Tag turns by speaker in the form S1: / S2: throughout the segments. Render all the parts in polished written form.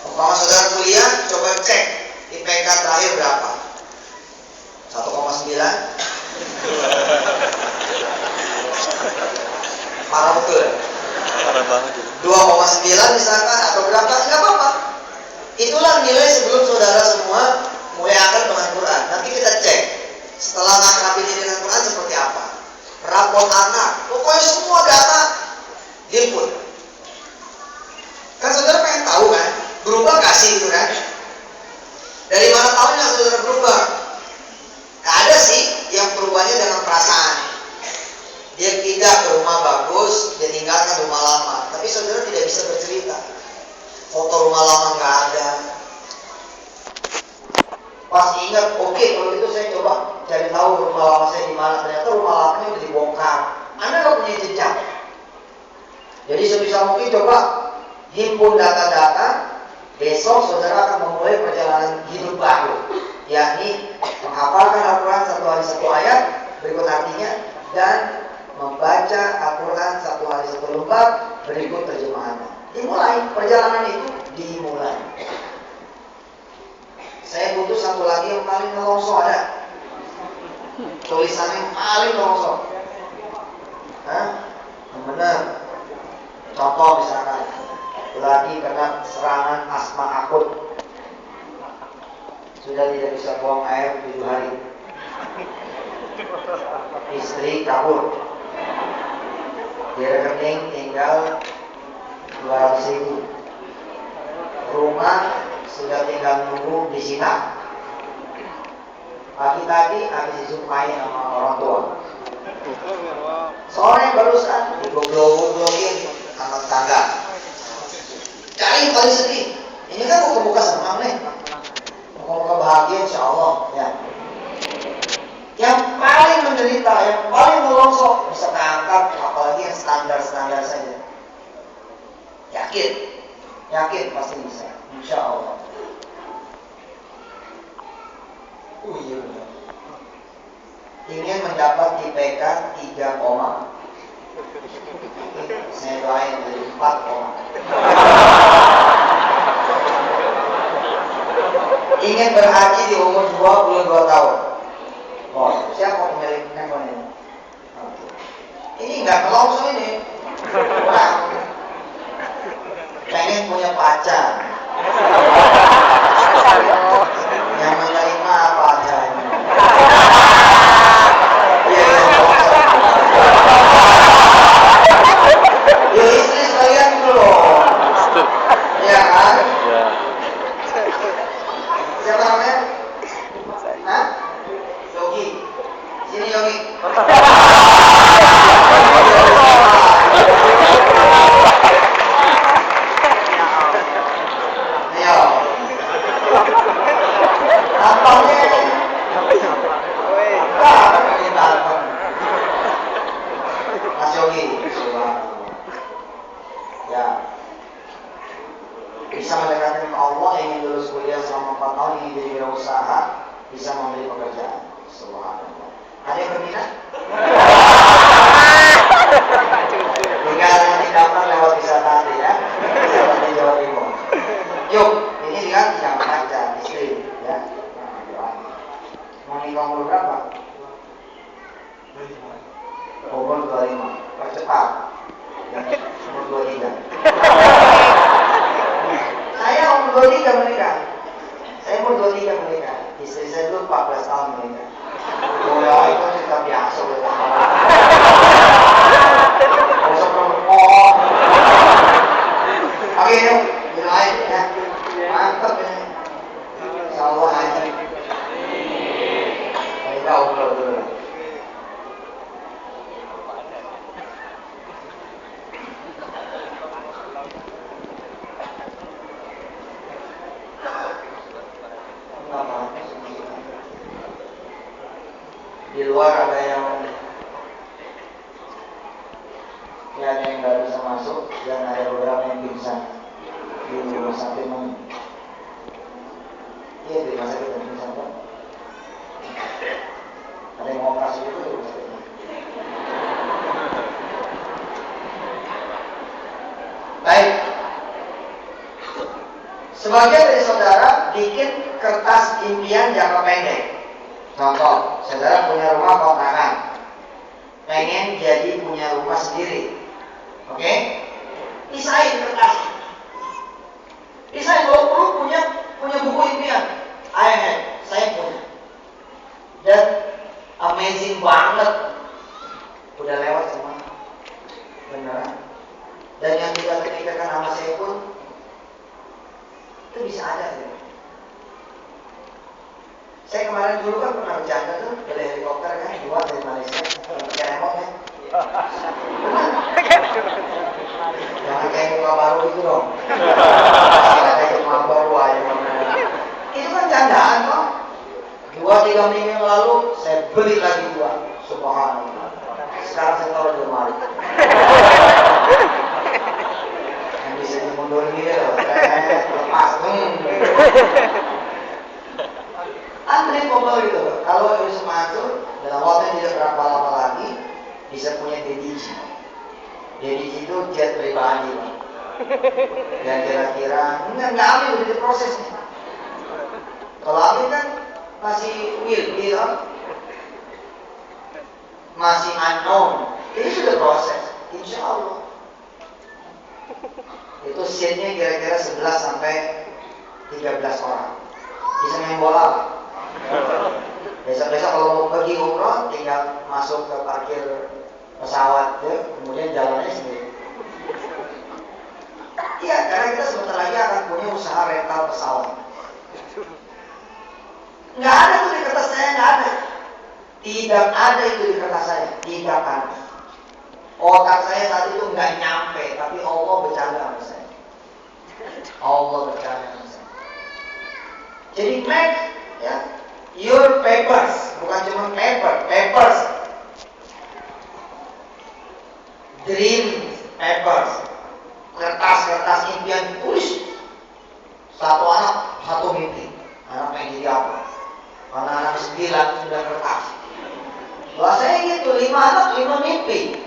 S1: Umpama saudara kuliah, coba cek IPK terakhir berapa? 1,9. Parah betul ya?
S2: Parah banget.
S1: 2,9 misalkan atau berapa? Enggak apa-apa. Itulah nilai sebelum saudara semua mulai akan dengan Quran. Nanti kita cek setelah ngakrabin ini dengan Quran seperti apa. Rapor anak, pokoknya semua data input. Kan saudara pengen tahu kan, berubah gak sih gitu kan? Dari mana tahunya saudara berubah? Nah, ada sih yang perubahannya dengan perasaan. Dia pindah ke rumah bagus, dia tinggalkan rumah lama. Tapi saudara tidak bisa bercerita. Foto rumah lama nggak ada. Pas ingat, oke, kalau itu saya coba cari tahu rumah lama saya di mana. Ternyata rumah lamanya udah dibongkar. Anda nggak punya jejak. Jadi sebisa mungkin coba himpun data-data. Besok saudara akan memulai perjalanan hidup baru, yakni menghafalkan Al-Quran satu hari satu ayat berikut artinya dan membaca Al-Quran satu hari satu lembar berikut terjemahannya. Dimulai, perjalanan itu dimulai. Saya butuh satu lagi yang paling nelongso, ada tulisannya yang paling nelongso. Yang benar. Contoh misalkan lagi kena serangan asma akut, sudah tidak bisa buang air 7 hari, istri kabur, di rekening tinggal 200.000, rumah sudah tinggal nunggu disita, pagi-pagi habis disumpahin sama orang tua, sore barusan digoblok-goblokin sama tetangga. Cari paling sedih. Ini kan muka-muka senang nih, muka-muka bahagia insya Allah ya. Yang paling menderita, yang paling melonsok bisa keangkat, apalagi yang standar-standar saja. Yakin pasti bisa, insya Allah. Iya benar. Ingin mendapat IPK 3, saya doain dari 4, ingin berhaji di umur 22 tahun. Oh, siapa pemilik handphone ini? Ini nggak nelongso ini. Kurang. Pengen punya pacar yang menerima apa adanya. Ya istri sekalian dulu. Ya kan? Siapa namanya? Hah? Yogi. Sini Yogi. Ayo. Tampaknya. Mas Yogi. Ya. Bisa mendekatkan ke Allah, ingin lulus kuliah selama 4 tahun, ingin jadi wirausaha, bisa membeli pekerjaan. Subhanallah. Ada yang berminat? Tinggal nanti daftar lewat wisata nanti ya. Wisata di Jawa Timur. Yuk, ini lihat jangan pacar, istri ya. Mau nikah umur berapa? Umur 25. Percepat. Ya, umur 23. Saya umur 23 menikah. Istri saya dulu 14 tahun menikah. Oh, itu cerita biasa. Usah perempuan. Oke, yuk. Doain ya. Mantap ini. Insyaallah haji. Kita ngobrol dulu. Di luar ada yang nggak bisa masuk dan ada beberapa yang pingsan di rumah sakit mana? Iya di rumah sakit yang pingsan kan? Ada yang mau operasi itu di rumah sakit. Baik. Sebagian dari saudara bikin kertas impian jangka pendek. Contoh, saudara punya rumah kontrakan, pengen jadi punya rumah sendiri. Oke? Pisahin kertas. Pisahin, kalau perlu punya buku impian. Saya punya. Dan amazing banget. Udah lewat semua. Beneran. Dan yang kita ketikkan nama saya pun itu bisa ada gitu. Saya kemarin dulu kan pernah bercanda tuh, beli helikopter kan, dibuat dari Malaysia, pakai remote kan. Jangan kayak muka baru gitu dong. Kayak muka baru aja. Itu kan candaan kok. 2-3 minggu yang lalu saya beli lagi 2. Subhanallah. Sekarang saya taruh di lemari. Yang bisa dimundur gitu loh. Lepas. Unbelievable gitu loh. Kalau Yusuf Mansur dalam waktu yang tidak berapa lama lagi bisa punya DDG. DDG itu jet pribadi, Pak. Dan kira-kira nggak ambil begitu prosesnya. Kalau ambil kan masih will, masih unknown. Ini sudah proses, insya Allah. Itu seatnya kira-kira 11 sampai 13 orang. Bisa main bola. Besok-besok kalau mau pergi umroh tinggal masuk ke parkir pesawat ya, kemudian jalannya sendiri. Iya, karena kita sebentar lagi akan punya usaha rental pesawat. Nggak ada tuh di kertas saya, nggak ada. Tidak ada itu di kertas saya, tidak ada. Otak saya saat itu nggak nyampe, tapi Allah bercanda sama saya. Allah bercanda sama saya. Jadi make ya your papers, bukan cuma papers, dream papers, kertas impian tulis. Satu anak, satu mimpi. Anak pengen jadi apa? Karena anak 9 sudah kertas. Kalau saya gitu, 5 anak, 5 mimpi.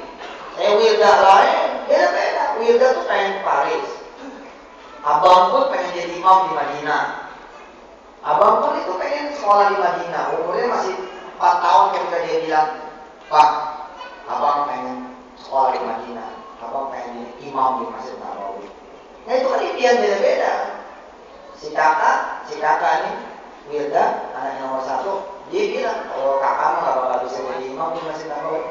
S1: Saya Wilda lain, beda-beda. Wilda tuh pengen ke Paris. Abang pun pengen jadi imam di Madinah. Abang pun itu pengen sekolah di Madinah. Umurnya masih 4 tahun ketika dia bilang, Pak, abang pengen sekolah di Madinah. Abang pengen jadi imam di Masjid Nabawi. Nah itu kan impian beda-beda. Si kakak ini Wilda, anak nomor 1, dia bilang kalau kakak mah gak bakal bisa jadi imam di Masjid Nabawi.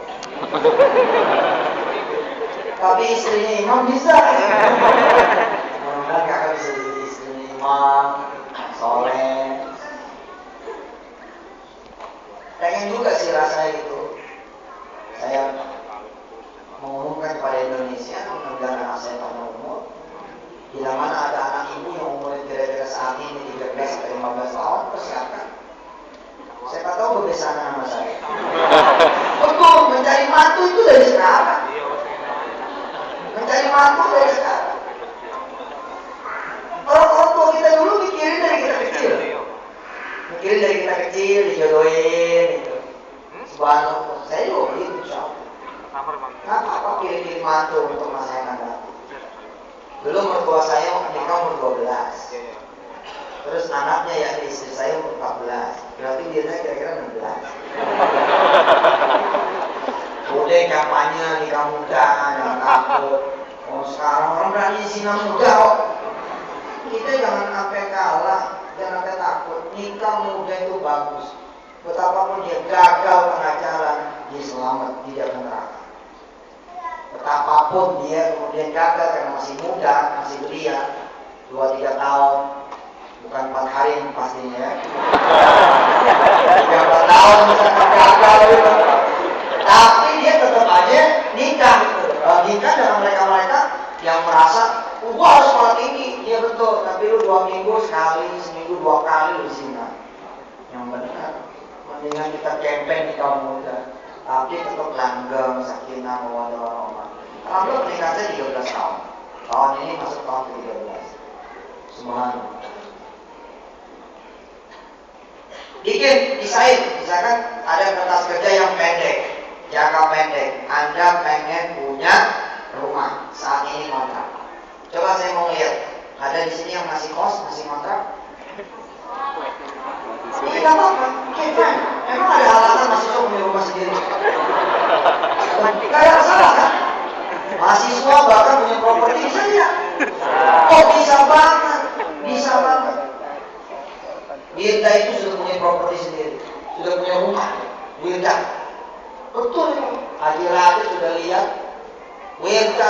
S1: Tapi istrinya imam bisa. Mudah-mudahan kakak bisa jadi istrinya imam, soleh. Pengen juga sih rasanya itu. Saya mengumumkan kepada Indonesia, mudah-mudahan anak saya panjang umur. Bila mana ada anak ibu yang umurnya kira-kira saat ini 13-15 tahun, persiapkan. Siapa tahu berbesana sama saya. Betul, mencari mantu itu dari sekarang. Mencari mantu dari sekarang. Orang tua kita dulu mikirin dari kita kecil. Mikirin dari kita kecil, dijodohin gitu. Subhanallah, saya juga begitu insya Allah. Apa pilih-pilih mantu untuk masa yang akan datang. Dulu mertua saya nikah umur 12. Terus anaknya ya istri saya umur 14. Berarti dia kira-kira 16. Udah kampanye nikah muda, jangan takut. Oh sekarang orang berani zina muda kok. Kita jangan sampai kalah, jangan sampai takut. Nikah muda itu bagus. Betapapun dia gagal tengah jalan, dia selamat, tidak neraka. Betapapun dia kemudian gagal karena masih muda, masih belia, 2-3 tahun, bukan 4 hari pastinya ya. 3-4 tahun misalkan gagal gitu. Tapi dia tetap aja nikah gitu. Nikah dengan mereka-mereka yang merasa, gua harus sekolah tinggi. Iya betul, tapi lu 2 minggu sekali, seminggu 2 kali lu zina. Yang benar, mendingan kita campaign di kaum muda. Tapi tetap langgeng, sakinah, mawaddah warahmah. Alhamdulillah pernikahan saya 13 tahun. Tahun ini masuk tahun ke-13. Subhanallah. Bikin, desain. Misalkan ada kertas kerja yang pendek, jangka pendek. Anda pengen punya rumah, saat ini kontrak. Coba saya mau lihat Ada di sini yang masih kos, masih kontrak? Tidak apa-apa, fine. Emang ada halangan mahasiswa punya rumah sendiri? Gak ada masalah kan? Mahasiswa bahkan punya properti bisa tidak? Oh bisa banget, bisa banget. Wirda itu sudah punya properti sendiri, sudah punya rumah. Wirda, betul itu. Haji Radit sudah lihat Wirda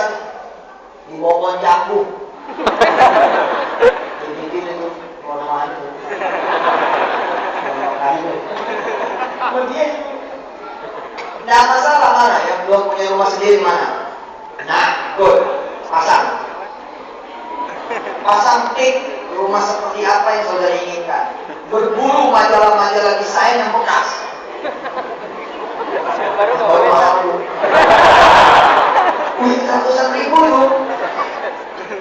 S1: di Bogor Jambu. Dibikin itu rumah itu. Dia tidak masalah mana yang belum punya rumah sendiri mana. Nah, good, pasang tik rumah seperti apa yang saudara inginkan. Berburu majalah-majalah desain yang bekas. Baru malu. Wih, 100.000 itu.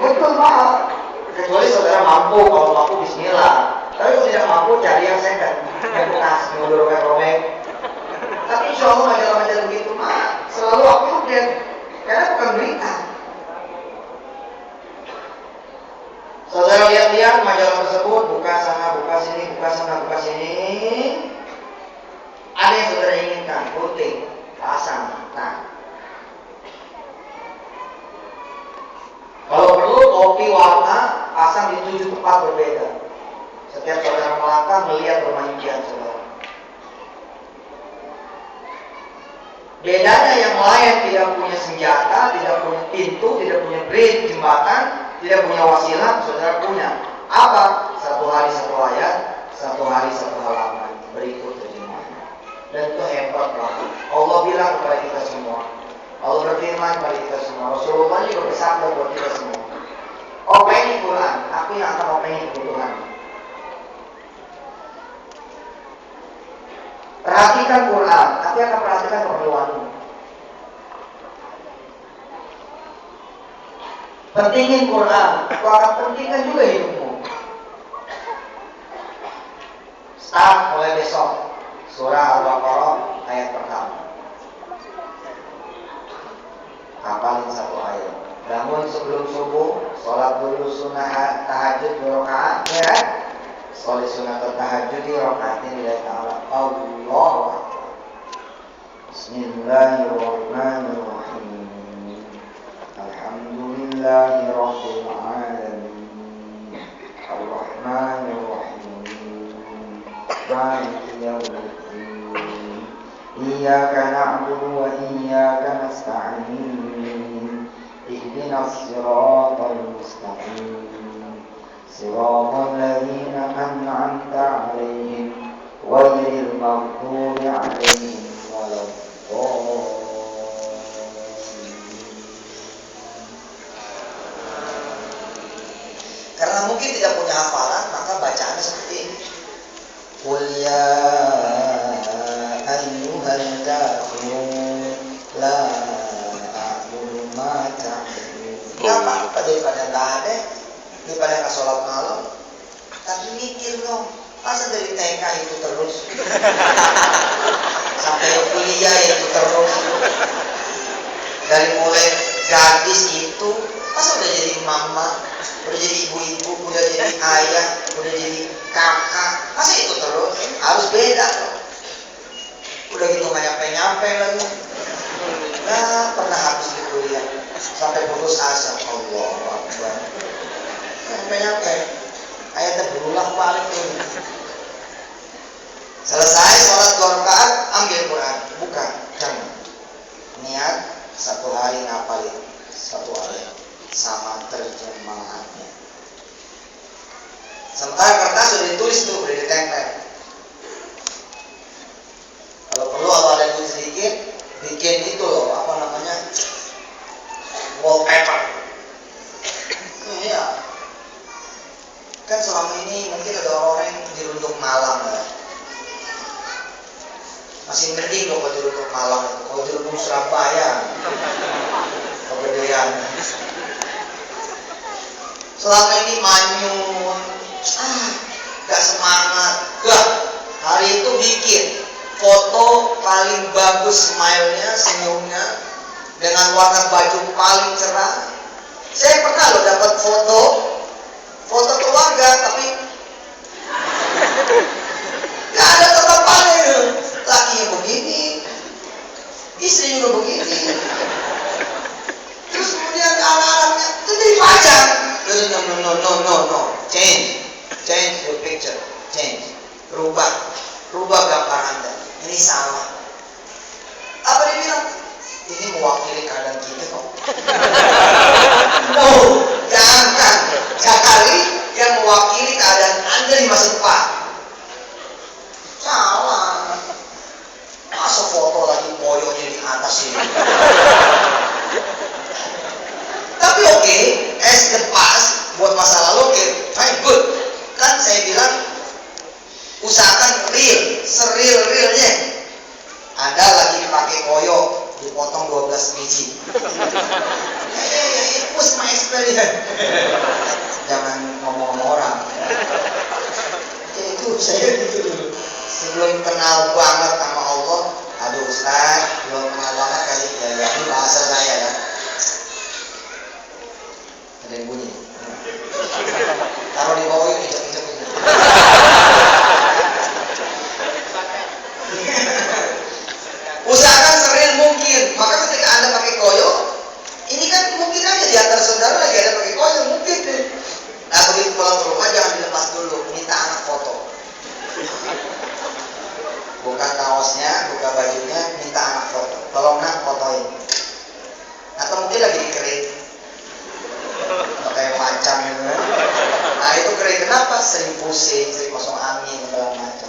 S1: Betul mahal. Kecuali saudara mampu, kalau mampu bismillah. Tapi kalau tidak mampu cari yang second, yang bekas, yang robek-robek. Tapi insya Allah majalah-majalah begitu mah selalu aku update, karena bukan berita. Saudara lihat-lihat majalah tersebut, buka sana, buka sini, buka sana, buka sini. Ada yang saudara inginkan, gunting, pasang. Nah, kalau perlu topi warna, pasang di 7 tempat berbeda. Setiap saudara melangkah melihat rumah impian saudara. Bedanya yang lain tidak punya senjata, tidak punya pintu, tidak punya bridge, jembatan, tidak punya wasilah, saudara punya. Apa? 1 hari 1 ayat, 1 hari 1 halaman. Berikut terjemahannya. Dan itu hebat banget. Allah bilang kepada kita semua. Allah berfirman kepada kita semua. Rasulullah juga bersabda buat kita semua. Openi Quran, aku yang akan openi kebutuhan. Perhatikan Quran, tapi akan perhatikan keperluanmu. Pentingin Quran, aku akan pentingkan juga hidupmu. Start mulai besok, surah Al-Baqarah ayat pertama. Hafalin 1 ayat. Bangun sebelum subuh, sholat dulu sunnah tahajud 2 rakaat, ya. Sholat sunnah tahajud di rakaatin lillahi ta'ala. Allahu Akbar. Bismillahirrahmanirrahim. Alhamdulillahi rabbil alamin. Ar-Rahmanirrahim. Maliki yaumiddin. Iyyaka na'budu wa iyyaka nasta'in. Ihdinas siratal mustaqim. Siratal ladzina an'amta 'alaihim ghairil maghdubi 'alaihim waladdallin. Karena mungkin tidak punya hafalan, maka bacaannya seperti ini. Qul ya ayyuhal kafirun la a'budu ma ta'budun. Gak apa-apa daripada gak ada, daripada gak sholat malam. Tapi mikir dong, masa dari TK itu terus sampai kuliah itu terus, dari mulai gadis itu masa udah jadi mama, udah jadi ibu-ibu, udah jadi ayah, udah jadi kakak, masa itu terus? Harus beda dong. Udah gitu gak nyampe-nyampe lagi. Nah, pernah habis di kuliah sampai putus asa. Allahu Akbar. Nyampe-nyampe ayatnya berulang balik tuh. Selesai sholat 2 rakaat, ambil Quran, buka, jangan. Niat 1 hari ngapalin 1 ayat sama terjemahannya. Sementara kertas sudah ditulis tuh, sudah ditempel. Kalau perlu kalau ada duit sedikit, bikin itu loh, apa namanya, wallpaper. Iya. Kan selama ini mungkin ada orang yang dirundung Malang ya. Masih mending loh kalau dirundung Malang itu. Kalau dirundung Surabaya, kegedean. Selama ini manyun, gak semangat. Gak, hari itu bikin foto paling bagus, smile-nya, senyumnya, dengan warna baju paling cerah. Saya pernah loh dapat foto enggak, tapi nggak ada tetapannya itu. Lakinya begini, istri juga begini. Terus kemudian anak-anaknya itu dipajang. No. Change your picture. Change. Rubah gambar Anda. Ini salah. Apa dia bilang? Ini mewakili keadaan kita kok. No, jangan. Sekali yang mewakili keadaan Anda di masa depan. Salah. Masa foto lagi koyonya di atas ini. Tapi oke, as the past, buat masa lalu oke, fine, good. Kan saya bilang, usahakan real, seril-realnya. Anda lagi pakai koyo, dipotong 12 biji. It was my experience. Jangan ngomong orang. Itu saya gitu dulu. Sebelum kenal banget sama Allah, aduh Ustaz, belum kenal banget kali ya, ini bahasa saya ya. Ada yang bunyi. Taruh di bawah ini, injak-injak. Usahakan seril mungkin. Maka ketika Anda pakai koyo, ini kan mungkin aja di antara saudara lagi ada pakai koyo, mungkin deh. Nah begitu pulang ke rumah jangan dilepas dulu, minta anak foto. Buka kaosnya, buka bajunya, minta anak foto. Tolong nak fotoin. Atau mungkin lagi dikerik. Atau kayak macam gitu kan. Nah itu kerik kenapa? Sering pusing, sering masuk angin, segala macam.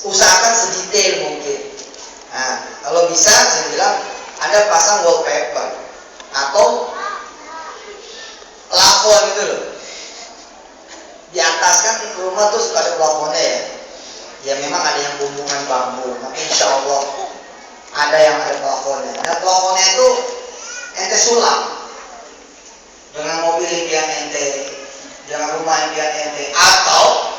S1: Usahakan sedetail mungkin. Nah, kalau bisa saya bilang Anda pasang wallpaper atau plafon gitu loh. Di atas kan rumah tuh suka ada plafonnya ya. Ya memang ada yang bumbungan bambu, tapi insya Allah ada yang ada plafonnya. Nah plafonnya itu ente sulap dengan mobil impian ente, dengan rumah impian ente, atau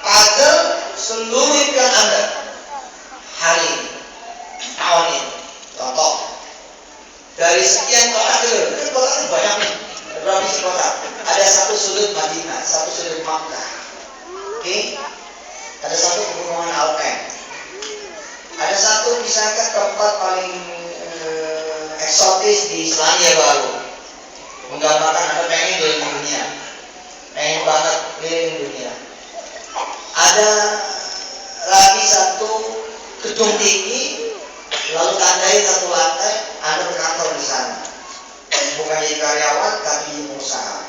S1: puzzle seluruh impian Anda hari ini, tahun ini. Contoh, dari sekian kotak dulu, kan kotaknya banyak nih, berapa isi kotak? Ada satu sudut Madinah, satu sudut Makkah, oke? Ada satu pegunungan Alpen, ada satu misalkan tempat paling eksotis di Selandia Baru, menggambarkan Anda pengen keliling dunia, pengen banget keliling dunia. Ada lagi satu gedung tinggi, lalu tandai satu lantai, Anda berkantor di sana. Bukan jadi karyawan, tapi pengusaha.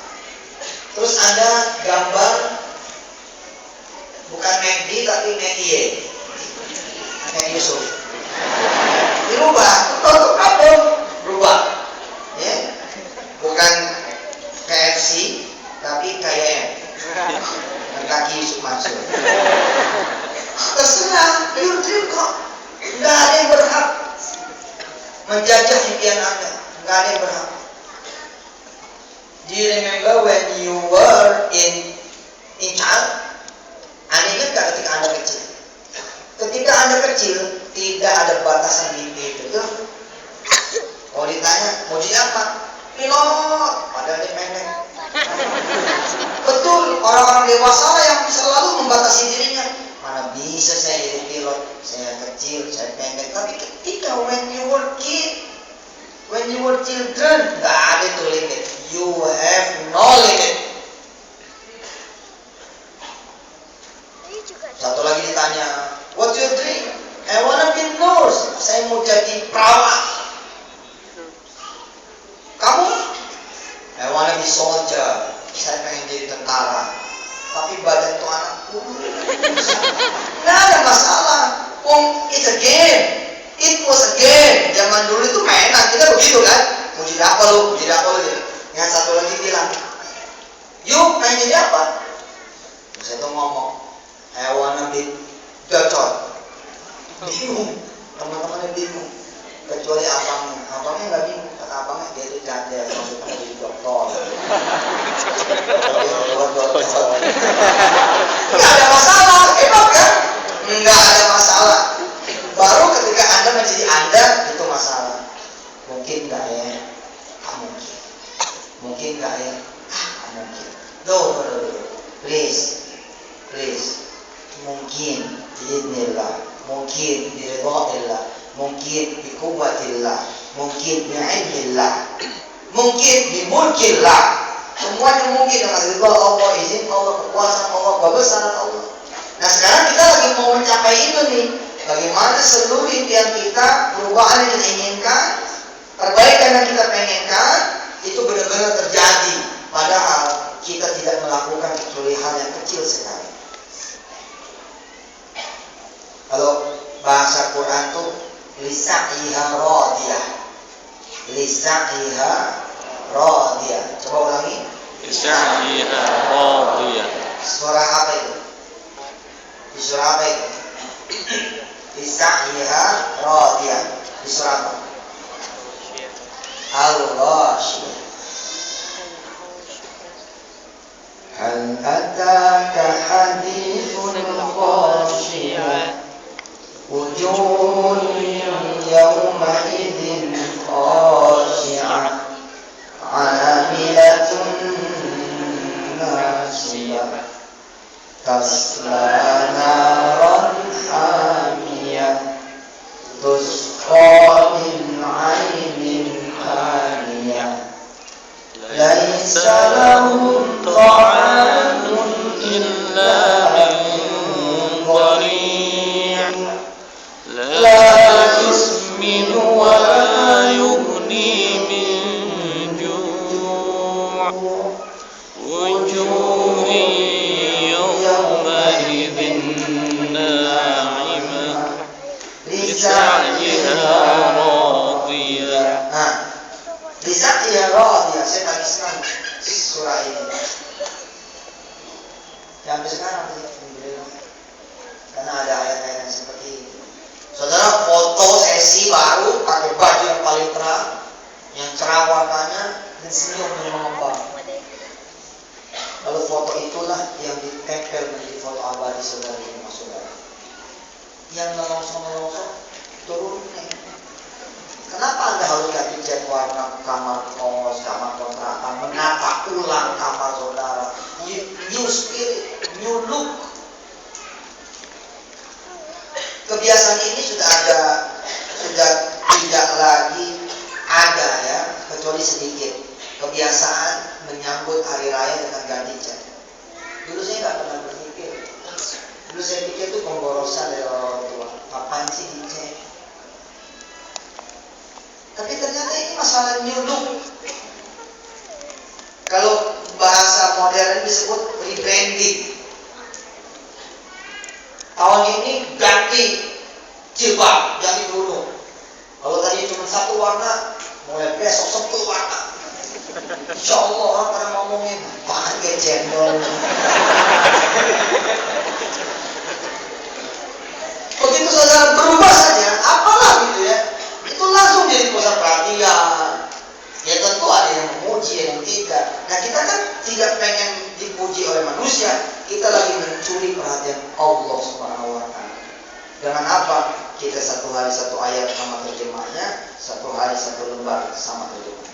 S1: Terus Anda gambar bukan McD tapi McY, Mac Yusuf. Dirubah, tutup kabel, berubah. Ya, bukan KFC tapi KYM. Kaki Yusuf Mansur. Terserah, your dream kok. Nggak ada yang berhak menjajah impian Anda. Nggak ada yang berhak. Do you remember when you were in child? Anda ingat nggak ketika Anda kecil? Ketika Anda kecil, tidak ada batasan mimpi itu. Kalau ditanya, mau jadi apa? Pilot. Padahal dia pendek. Betul, orang-orang dewasa yang selalu membatasi dirinya. Mana bisa saya jadi pilot? Saya kecil, saya pendek. Tapi ketika when you were children, gak ada itu limit. You have no limit. Satu lagi ditanya, what's your dream? I wanna be nurse. Saya mau jadi perawat. Kamu? I wanna be soldier. Saya pengen jadi tentara. Tapi badan tuh anakku. Nggak ada masalah. It's a game. It was a game. Zaman dulu itu mainan. Kita begitu kan? Mau jadi apa lu? Yang satu lagi bilang, you pengen jadi apa? Saya tuh ngomong, I wanna be doctor. Bingung. Teman-temannya bingung. Kecuali abangnya. Abangnya nggak bingung. Kata abangnya dia itu janda. Maksudnya jadi dokter. Nggak ada masalah. Hebat kan? Nggak ada masalah. Baru ketika Anda menjadi Anda, itu masalah. Mungkin nggak ya. mungkin. Mungkin nggak ya? Mungkin. No. Please. Mungkin biidznillah, mungkin biridhaillah, mungkin biquwwatillah, mungkin bi'ilmillah, mungkin bimulkillah. Semuanya mungkin dengan ridha Allah, izin Allah, kekuasaan Allah, kebesaran Allah. Nah sekarang kita lagi mau mencapai itu nih. Bagaimana seluruh impian kita, perubahan yang kita inginkan, perbaikan yang kita pengenkan, itu benar-benar terjadi. Padahal kita tidak melakukan kecuali hal yang kecil sekali. Kalau bahasa Quran tuh lisa'iha radiyah. Coba ulangi.
S2: Lisa'iha radiyah.
S1: Suara apa itu? Di surah apa itu? Lisa'iha radiyah. Di surah apa? Al-Ghashiyah. Hal ataka hadithul ghashiyah. Wujuhun yawma idzin khashi'ah 'amilatun nasibah tasla naran hamiyah tusqa min 'ainin aniyah laisa lahum ta'amun illa min dhari' la yusminu wa la yughni min ju' wujuhun yawma idzin na'imah lisa'yiha radiyah. Lisa'yiha radiyah. Saya paling senang surah ini. Sampai sekarang karena ada ayat-ayat yang seperti ini. Saudara foto sesi baru pakai baju yang paling terang, yang cerah warnanya dan senyum yang mengembang. Lalu foto itulah yang ditempel menjadi foto abadi saudara di rumah saudara. Yang melongsong turun. Kenapa Anda harus ganti cat warna kamar kos, kamar kontrakan, menata ulang kamar saudara? New spirit, new look. Kebiasaan ini sudah tidak lagi ada ya, kecuali sedikit. Kebiasaan menyambut hari raya dengan ganti cat. Dulu saya nggak pernah berpikir. Dulu saya pikir itu pemborosan dari orang tua. Kapan sih dicat? Tapi ternyata ini masalah new look. Kalau bahasa modern disebut rebranding. Tahun ini ganti jilbab, ganti dulu. Kalau tadi cuma satu warna, mulai besok 10 warna. Insya Allah orang pada ngomongin pakai cendol. Begitu saudara berubah saja, apalah gitu ya, itu langsung jadi pusat perhatian. Ya tentu ada yang memuji, yang tidak. Nah kita kan tidak pengen dipuji oleh manusia, kita lagi mencuri perhatian Allah Subhanahu wa Ta'ala. Dengan apa? Kita satu hari satu ayat sama terjemahnya, satu hari satu lembar sama terjemahnya.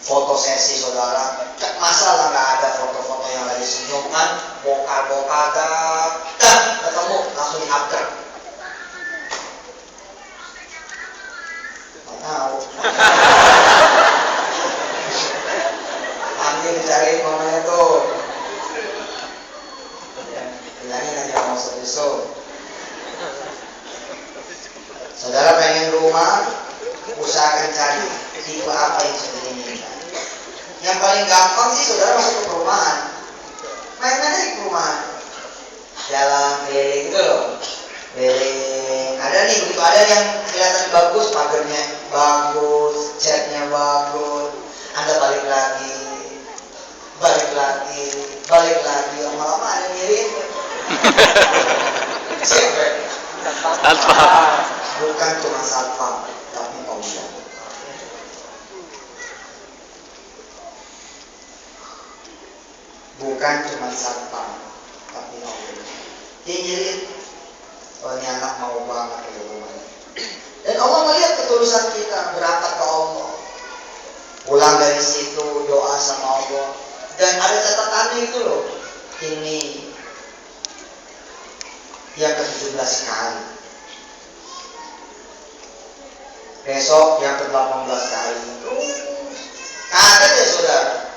S1: Foto sesi saudara, masalah nggak ada foto-foto yang lagi senyum kan, bokar-bokar dan ketemu langsung diupgrade. Tahu. Ambil cari mamanya tuh. Bilangnya kan jangan mau besok. Saudara pengen rumah, usahakan cari tipe apa yang sudah diinginkan. Yang paling gampang sih saudara masuk ke perumahan. Main aja di perumahan. Jalan keliling itu loh. Keliling. Ada nih, begitu ada yang kelihatan bagus, pagarnya bagus, catnya bagus. Anda balik lagi, lama-lama ada mirip. Siapa?
S2: Satpam.
S1: Bukan cuma satpam, tapi Allah. Bukan cuma satpam, tapi Allah. Dia nyirit, oh ini anak mau banget ke rumahnya. Dan Allah melihat ketulusan kita berangkat ke Allah. Pulang dari situ doa sama Allah. Dan ada catatannya itu loh. Ini yang ke-17 kali. Besok yang ke-18 kali. Kaget ya saudara.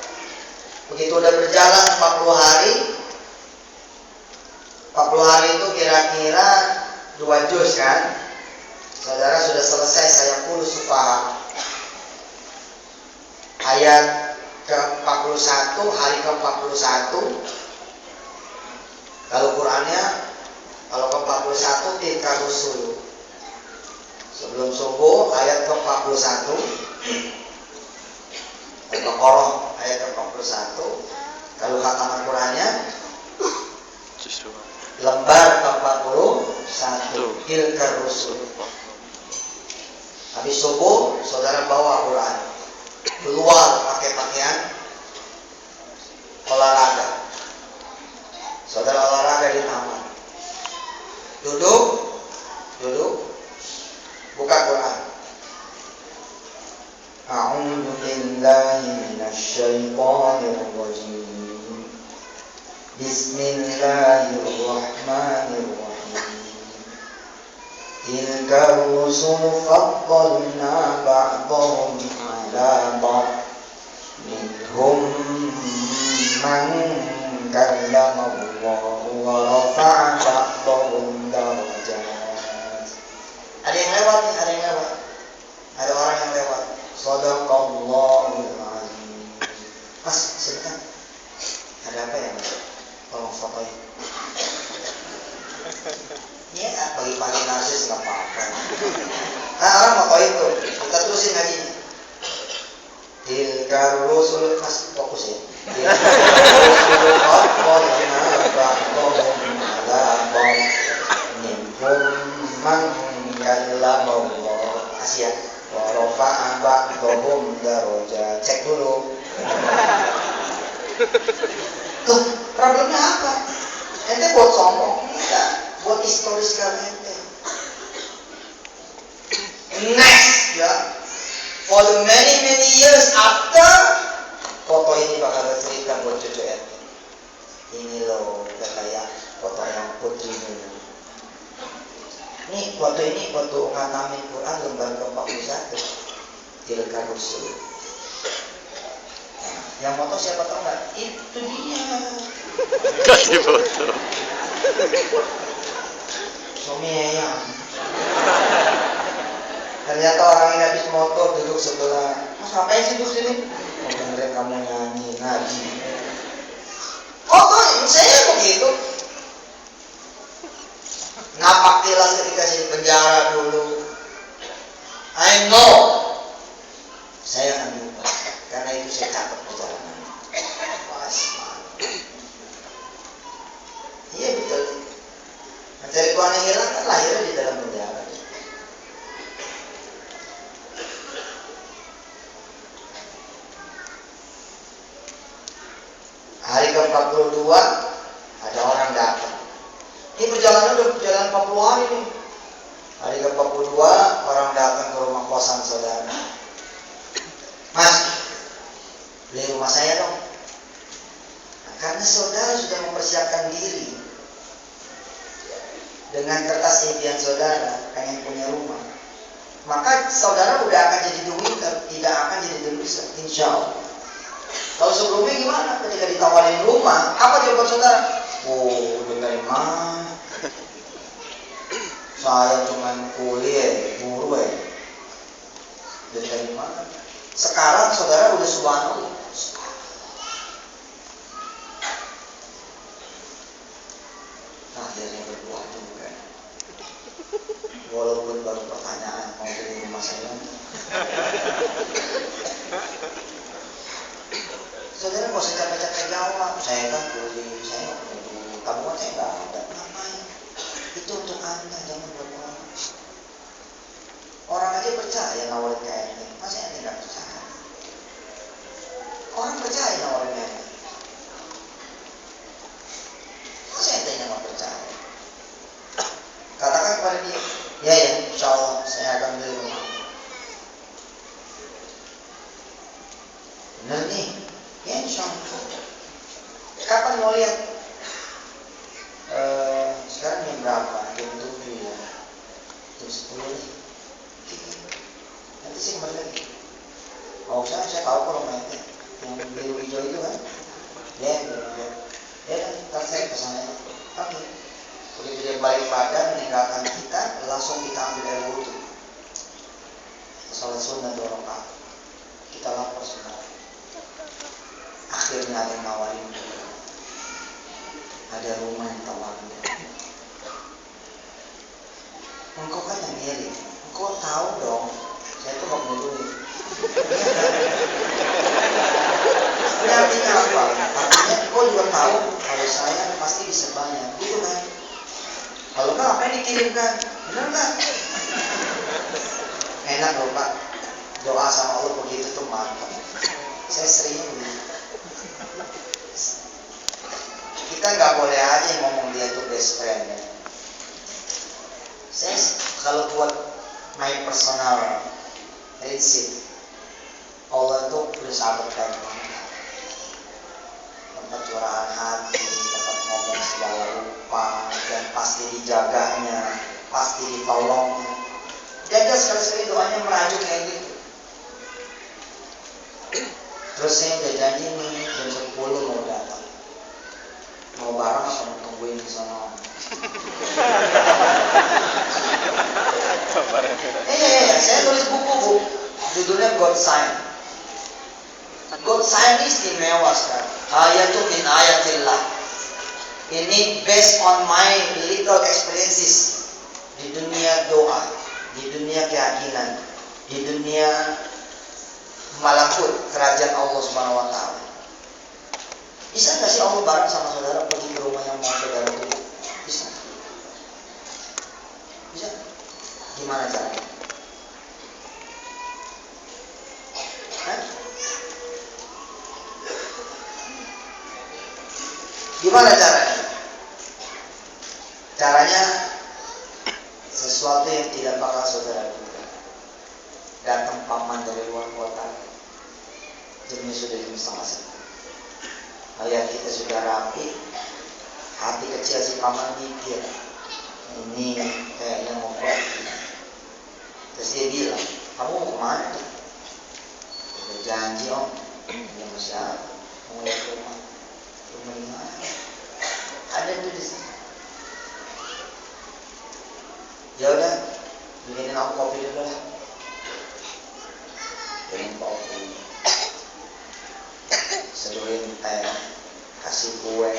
S1: Begitu udah berjalan 40 hari. 40 hari itu kira-kira 2 juz kan. Saudara sudah selesai saya puluh sufaha. Ayat ke-41, hari ke-41. Kalau Qurannya, kalau ke-41 tilka rusul. Sebelum subuh ayat ke-41. Al-Baqarah ayat ke-41. Kalau khataman Qurannya lembar ke-41 tilka rusul. Habis subuh saudara bawa Quran, keluar pakai pakaian olahraga. Saudara olahraga di taman. Duduk, buka Quran. A'udzu billahi minasy syaithanir rajim. Bismillahirrahmanirrahim. Tilka rusul faddalna ba'dahum 'ala ba'd. Minhum man kallama Allah wa rafa'a ba'dahum darajat. Ada yang lewat nih, ada orang yang lewat. Shadaqallahul azim. Mas, sebentar. Ada apa ya, Mas? Tolong fotoin. Ya, pagi-pagi narsis nggak apa-apa. Nah, orang fotoin tuh. Kita terusin ngajinya. Tilka rusul, Mas, fokus ya. Tilka rusul faddalna ba'dahum 'ala ba'd. Minhum man kallama Allah. Asia. Wa rafa'a ba'dahum darajat. Cek dulu. Tuh, problemnya apa? Ente buat sombong? Enggak, buat historical ente. Next, ya. For the many years after, foto ini bakal bercerita buat cucu ente. Ini loh, udah kayak foto yang putri ini. Nih, foto ini foto ngatamin Quran lembar ke-41. Tilka rusul. Yang foto siapa tahu nggak? Itu dia.
S2: Kasih foto.
S1: Suami ayam. Ternyata orang ini habis motor duduk sebelah. Mas ngapain sih duduk sini? Mau dengerin kamu nyanyi ngaji. Oh, saya begitu. Napak tilas ketika saya di penjara dulu. I know. Saya akan lupa. Karena itu saya catat perjalanan. Iya betul. Mencari Tuhan yang hilang kan lahirnya di dalam penjara. Hari ke-42 ada orang datang. Ini perjalanan udah perjalanan 40 hari nih. Hari ke-42 orang datang ke rumah kosan saudara. Mas, beli rumah saya dong. Nah, karena saudara sudah mempersiapkan diri dengan kertas impian saudara pengen punya rumah, maka saudara udah akan jadi the winner, tidak akan jadi the loser, insya Allah. Kalau sebelumnya gimana? Ketika ditawarin rumah, apa jawaban saudara? Oh, udah dari mana? Saya cuma kuliah, guru ya. Udah dari mana? Sekarang saudara udah subhanallah. Nah, akhirnya berbuah juga. Walaupun baru pertanyaan mau beli rumah saya. Saudara nggak usah capek-capek jawab. Saya kan kuliah, saya nggak punya duit. Tabungan saya nggak ada. Ngapain? Itu untuk Anda, jangan buat orang. Orang aja percaya nawarin kayak ini. Masa ente nggak percaya? Orang percaya nawarin kayak ini. Masa ente nggak percaya? Katakan kepada dia, ya insya Allah saya akan beli rumah. bener nih, ya insya Allah. Kapan mau lihat? Sekarang jam berapa? Jam 7 ya. Jam 10 nih. Nanti sih kembali lagi. Kalau saya tahu kalau mainnya yang biru hijau itu kan, ya ntar saya kesana. Oke. Begitu dia balik badan meninggalkan kita, langsung kita ambil air wudhu. Salat sunnah 2 rakaat. Kita lapor sebentar. Akhirnya ada yang nawarin. Ada rumah yang tawarin. Engkau kan yang mirip. Engkau tahu dong. Saya tuh nggak punya duit. Ini artinya apa? Artinya engkau juga tahu kalau saya pasti bisa banyak. Gitu kan? Kalau enggak apa yang dikirimkan? Benar nggak? Enak loh Pak. Doa sama Allah begitu tuh mantap. Saya seringnya begitu. Kita nggak boleh aja ngomong dia tuh best friend ya. Saya kalau buat my personal prinsip, Allah tuh udah sahabat baik banget. Tempat curahan hati, tempat ngomong segala lupa, dan pasti dijaganya, pasti ditolongnya. Jaga sekali-sekali doanya merajuk kayak gitu. Terus saya udah janji nih jam 10 mau datang. Mau bareng apa mau tungguin di sana? Saya tulis buku Bu. Judulnya God Sign. God Sign ini istimewa sekali. Ayatun min ayatillah. Ini based on my little experiences di dunia doa, di dunia keyakinan, di dunia malakut kerajaan Allah Subhanahu wa taala. Bisa nggak sih Allah bareng sama saudara pergi ke rumah yang mau saudara tuju? Bisa. Bisa. Gimana caranya? Gimana caranya? Caranya sesuatu yang tidak bakal saudara duga. Datang paman dari luar kota, jamnya sudah jam 6:30. Ayah kita sudah rapi, hati kecil si paman mikir, ini kayaknya mau pergi. Terus dia bilang, kamu mau kemana? Udah janji om, dia masih apa? Mau lihat rumah di mana? Ada tuh di sini. Ya udah, bikinin aku kopi dulu lah. Bikin kopi, seduhin teh, kasih kue.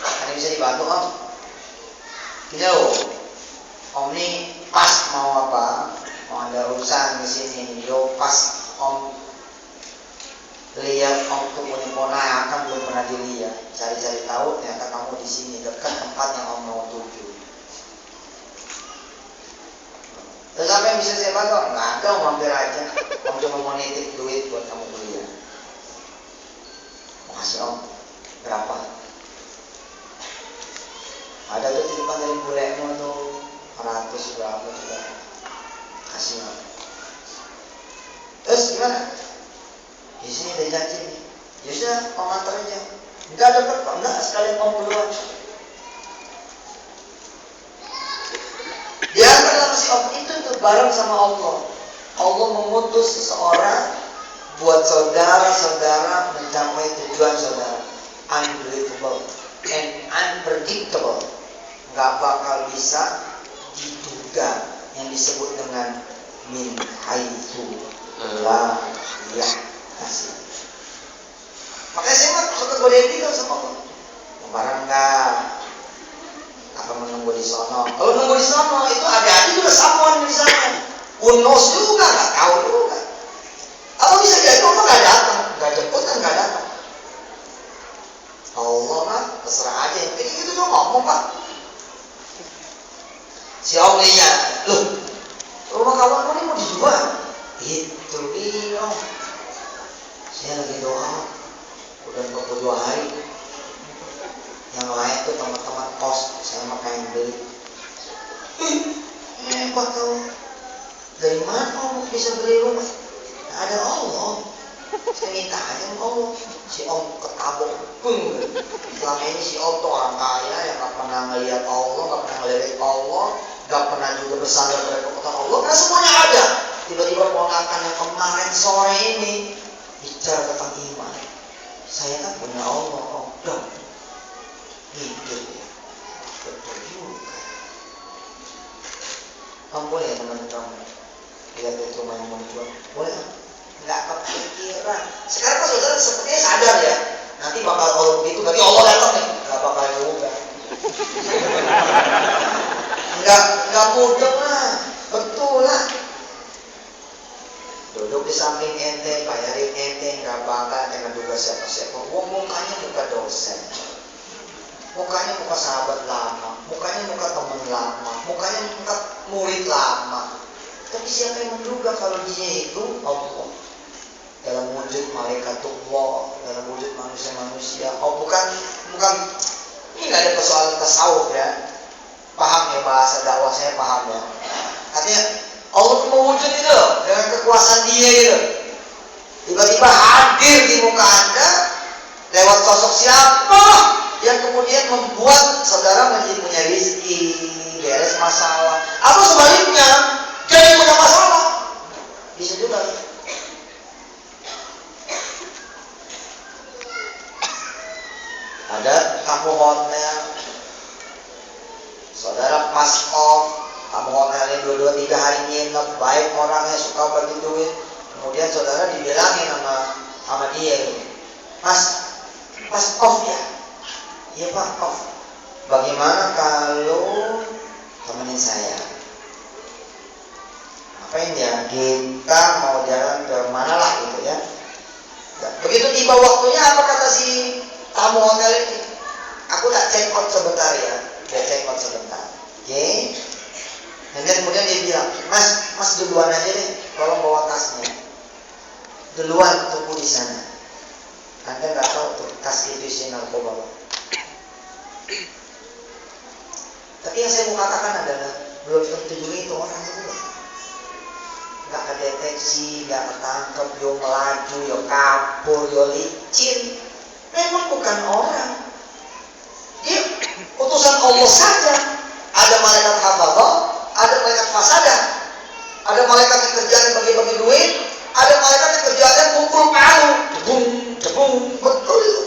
S1: Ini bisa dibantu om? Gini loh, om ini pas mau apa? Mau ada urusan di sini. Yo pas om lihat om tuh punya ponakan belum pernah dilihat. Cari-cari tahu ternyata kamu di sini dekat tempat yang om mau tuju. Terus apa yang bisa saya bantu? Nggak ada, om mampir aja. Om cuma mau nitip duit buat kamu kuliah. Makasih om. Berapa? Ada tuh titipan dari bulemu tuh 100 berapa juga. Kasih om. Terus gimana? Di sini ada janji nih. Ya sudah, om antar aja. Enggak ada berapa? Enggak, sekalian om keluar. Diantarlah si om itu tuh bareng sama Allah. Allah memutus seseorang buat saudara-saudara mencapai tujuan saudara. Unbelievable and unpredictable. Nggak bakal bisa diduga, yang disebut dengan min haitsu la yahtasib. Makanya saya mah suka godain gitu sama Allah. Barang nggak? Apa menunggu di sono? Kalau menunggu di sono itu ada-ada juga samuan di sana. Unos juga nggak tahu juga. Apa bisa jadi Allah nggak datang, nggak jemput kan nggak datang. Allah mah terserah aja. Yang kayak gitu tuh ngomong Pak. Si om lihat, loh rumah kawan ini mau dijual. Itu dia. Saya lagi doa, udah 22 hari. Yang lain tuh teman-teman kos, saya mah pengen beli. Hebat kau. Dari mana kau bisa beli rumah? Ada Allah. Saya minta aja sama Allah. Si om ketabok pung. Selama ini si om tuh orang kaya yang gak pernah ngeliat Allah, gak pernah ngelirik Allah, gak pernah juga bersandar pada kekuatan Allah. Karena semuanya ada. Tiba-tiba ponakan yang kemarin sore ini bicara tentang iman. Saya kan punya Allah, oh dong. Gitu ya. Betul juga. Kamu boleh ya teman-teman lihat itu rumah yang mau dijual? Boleh kan? Nggak kepikiran. Sekarang kan saudara sepertinya sadar ya. Nanti bakal kalau begitu, berarti Allah datang nih. Nggak bakal juga. Nggak mudah lah. Betul lah. Duduk di samping ente, bayarin ente, nggak bakal dengan juga siapa-siapa. Mukanya muka dosen. Mukanya muka sahabat lama, mukanya muka teman lama, mukanya muka murid lama. Tapi siapa yang menduga kalau dia itu Allah dalam wujud malaikatullah, dalam wujud manusia-manusia. Oh bukan ini nggak ada persoalan tasawuf ya. Paham ya bahasa dakwah saya paham ya. Artinya Allah itu mewujud itu dengan kekuasaan dia gitu. Tiba-tiba hadir di muka Anda lewat sosok siapa yang kemudian membuat saudara menjadi punya rezeki, beres masalah, atau sebaliknya jadi punya masalah. Bisa juga. Ada tamu hotel, saudara pas off, tamu hotelnya 2-3 hari nginep, baik orangnya, suka bagi duit, kemudian saudara dibilangin sama dia, Mas, pas off ya. Iya Pak, off. Bagaimana kalau temenin saya? Ngapain ya? Kita mau jalan ke mana lah gitu ya. Begitu tiba waktunya, apa kata si tamu hotel ini? Aku tak check out sebentar ya. Dia check out sebentar. Oke. Dan kemudian dia bilang, Mas duluan aja deh. Tolong bawa tasnya. Duluan tunggu di sana. Anda nggak tahu tuh tas itu isi narkoba. Tapi yang saya mau katakan adalah belum tentu juga itu orang itu nggak kedeteksi, nggak ketangkep, yo melaju, yo kabur, yo licin. Memang bukan orang. Dia utusan Allah saja. Ada malaikat hafadzah, ada malaikat fasadah, ada malaikat yang kerjanya bagi-bagi duit, ada malaikat yang kerjanya pukul palu, jebung, betul itu.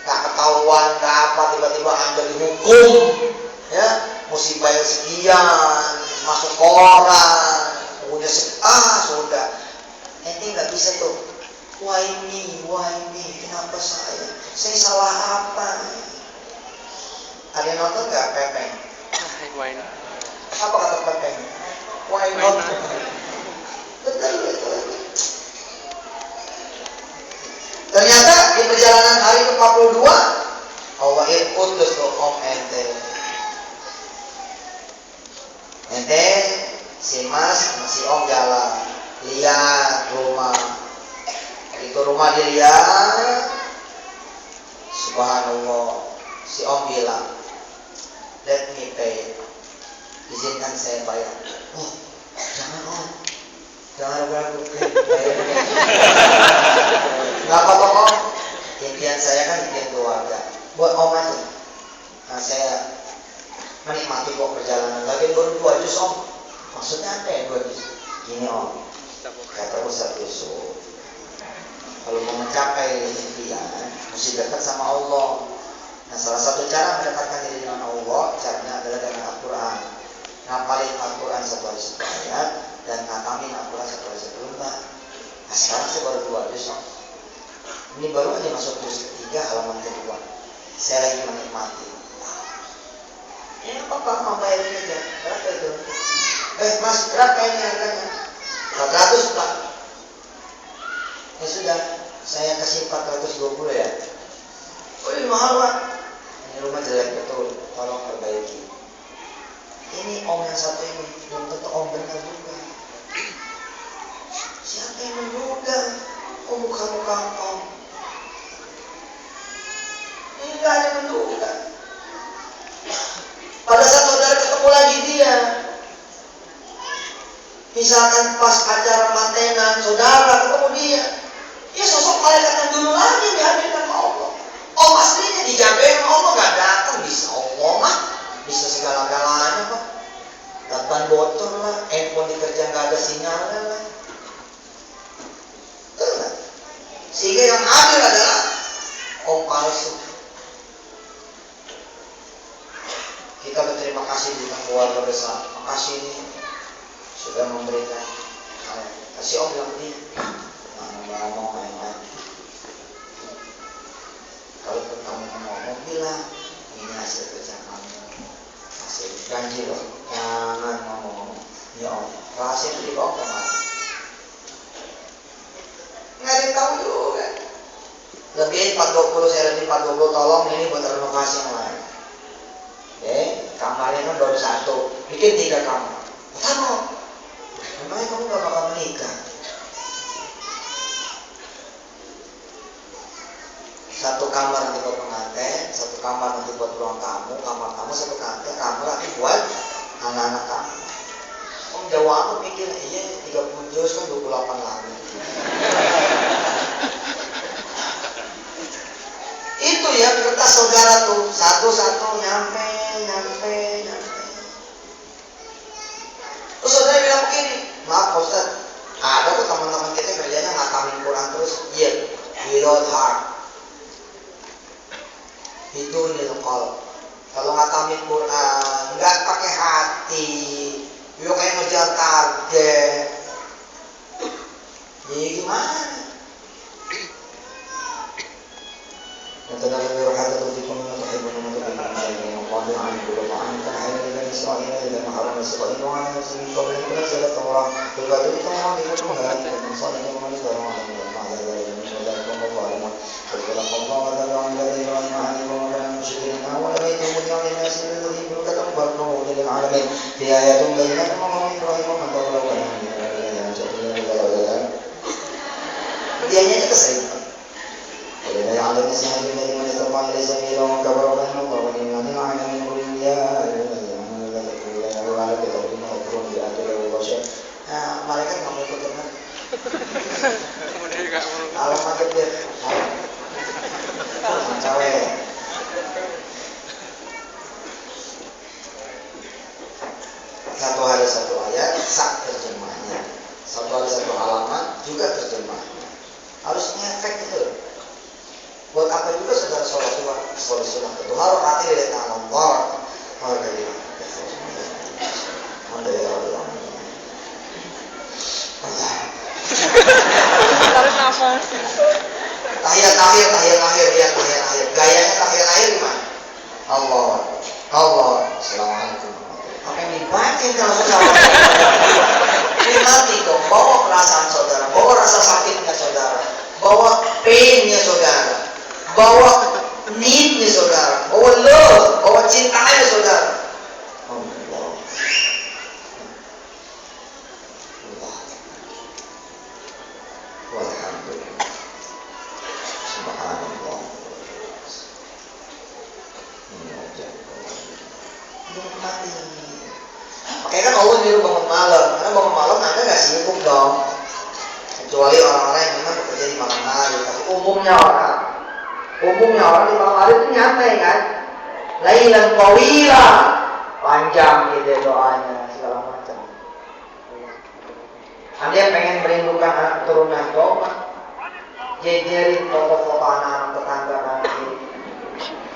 S1: Gak ketahuan, gak apa, tiba-tiba Anda dihukum, ya, mesti bayar sekian, masuk koran, punya sudah. Ente nggak bisa tuh. Why me, kenapa saya salah apa? Ada yang nonton nggak Pepeng? Apa kata Pepeng? Why not? Betul. Ternyata di perjalanan hari ke-42 Allah utus tuh om ente. Ente si mas si om jalan, lihat rumah. Itu rumah dilihat. Subhanallah. Si om bilang, let me pay. Izinkan saya bayar. Oh, jangan om. Jangan ragu, bayar. Gak apa-apa om. Impian saya kan impian keluarga. Buat om aja. Nah saya menikmati kok perjalanan. Lagi baru 2 juz om. Maksudnya apa ya 2 juz? Gini om. Kata Ustaz Yusuf, kalau mau mencapai impian, mesti dekat sama Allah. Nah salah satu cara mendekatkan diri dengan Allah, caranya adalah dengan Al-Quran. Ngapalin Al-Quran 1 hari 1 ayat dan ngatamin Al-Quran 1 hari 1 lembar. Nah sekarang saya baru 2 juz om. Ini baru aja masuk juz 3 halaman kedua. Saya lagi menikmati. Ya apa mau bayarin aja. Berapa itu? Mas berapa ini harganya? 400 Pak. Ya sudah, saya kasih 420 ya. Oh ini mahal Pak. Ini rumah jelek betul, tolong perbaiki. Ini om yang satu ini belum tentu om benar juga. Siapa yang menduga? Oh muka-muka om. Enggak ada yang menduga. Pada saat saudara ketemu lagi dia, misalkan pas acara mantenan saudara ketemu dia, Ya sosok malaikat yang dulu lagi yang dihadirkan sama Allah. Om aslinya dijagain sama Allah gak datang, bisa Allah mah, bisa segala-galanya Pak. Datang bocor lah, handphone dikerja gak ada sinyalnya lah. Sehingga yang hadir adalah om palsu. Kita berterima kasih dengan keluarga besar. Makasih nih sudah memberikan. Kasih om bilang dia. Ngomong main-main. Kalau kamu ngomong bilang ini hasil kerja kamu. Hasil janji loh. Jangan ngomong. Ya om. Rahasia itu dibawa kemana? Nggak ada yang tahu juga. Lebih 420, saya lebih 420, tolong ini buat renovasi yang lain. Oke, kamarnya kan baru 1, bikin 3 kamar. Pertama, memangnya kamu gak bakal menikah? 1 kamar nanti buat pengantin, 1 kamar nanti buat ruang tamu, kamar tamu 1 kamar nanti buat anak-anak kamu. Om Jawa aku mikir, iya 30 juz kan 28 lagi. Itu ya kertas saudara tuh satu-satu nyampe. Terus saudara bilang begini, maaf Ustaz, ada kok teman-teman kita kerjanya ngatamin Quran terus, iya, without heart. Itu nilai qalb. Kalau ngatamin Quran nggak pakai hati, yuk kayak ngejar target. Jadi gimana? Tetapi berhati tujukum menutupkan yang qadir an kullu ma'an kan hayya Israil dan haram Israil wa ana nafsi qabla an tunzila at-Taurah berkata itu orang itu mengenai masalah yang mengenai orang yang ada dalam dalam pembahasan berkata Allah adalah dari orang yang ahli pemahaman musyrikin awal itu mulia nasi dari berkata berdoa dari alamin di ayat bayyinah Muhammad Ibrahim wa tawalla yang jadi dianya itu sering ولله على الناس حج الذي من استطاع اليه سبيلا ومن كفر فان الله غني عن العالمين قل يا ايها الذين امنوا لا تقولوا وعلى كتابكم تكفرون بآيات الله وبشر. Malaikat nggak mau ikut dengar. Alamat gede. Cewek. Satu hari satu ayat, sak terjemahnya. Satu hari satu halaman, juga terjemahnya. Harus ngefek itu. Buat apa juga saudara sholat sunnah itu harus hati dari tangan Allah. Harus dari
S3: tarik nafas.
S1: Tahiyat akhir. Gayanya tahiyat akhir gimana? Allah. Assalamualaikum. Apa yang dibaca kalau saudara? Ini mati dong. Bawa perasaan saudara, bawa rasa sakitnya saudara, bawa painnya saudara. Bawa need-nya saudara, bawa love, bawa cintanya saudara. Allah. Walhamdulillah. Subhanallah. Mati. Makanya kan Allah nyuruh bangun malam, karena bangun malam Anda nggak sibuk dong. Kecuali orang-orang yang memang bekerja di malam hari. Tapi umumnya orang di malam hari itu nyantai kan, lailan tawila, panjang gitu doanya segala macam. Anda yang pengen merindukan anak keturunan coba jejerin foto-foto anak-anak tetangga nanti,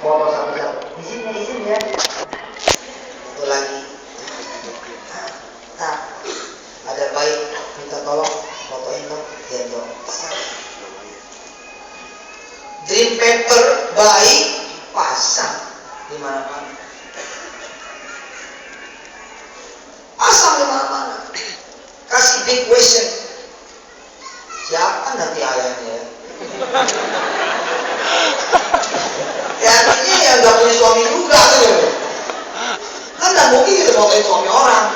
S1: foto satu-satu. Izin ya. Itu lagi. Nah, ada bayi minta tolong fotoin dong, gendong. Dream paper baik pasang di mana-mana. Pasang di mana-mana. Kasih big question. Siapa nanti ayahnya? Ya artinya yang nggak punya suami juga tuh. Kan nggak mungkin kita fotoin suami orang.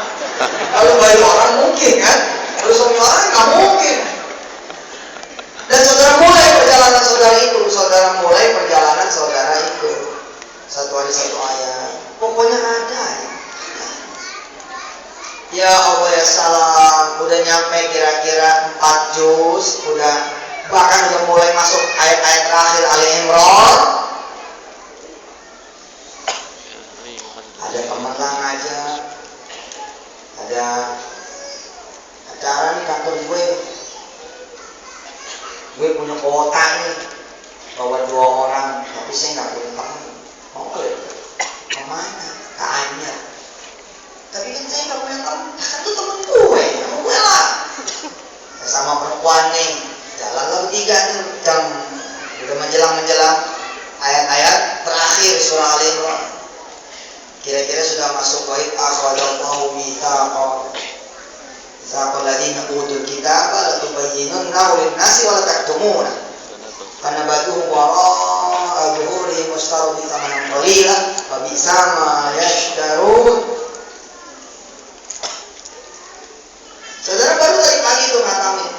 S1: Kalau bayi orang mungkin kan. Kalau suami orang nggak mungkin. Dan saudara mulai perjalanan saudara itu. Satu hari satu ayat. Pokoknya ada ya Allah ya salam. Udah nyampe kira-kira 4 juz. Udah bahkan udah mulai masuk ayat-ayat terakhir Ali Imran. Ada teman lah ngajak, ada acara di kantor gue punya kuota nih, bawa 2 orang, tapi saya nggak punya teman. Mau nggak? Kemana? Ke Anyar. Tapi kan saya nggak punya teman, kan itu teman gue, sama gue lah. Sama perempuan nih, jalanlah bertiga nih, jam udah menjelang ayat-ayat terakhir surah Ali Imran. Kira-kira sudah masuk baik akhadallahu mitsaqa ladina utul kitaba la tubayyinunnahu lin-nasi wa la taktumuna fanabaduhu wara'a zuhurihim washtaru bi thamanin qalilan fa bi'sa ma yashtarun. Saudara baru tadi pagi itu ngatamin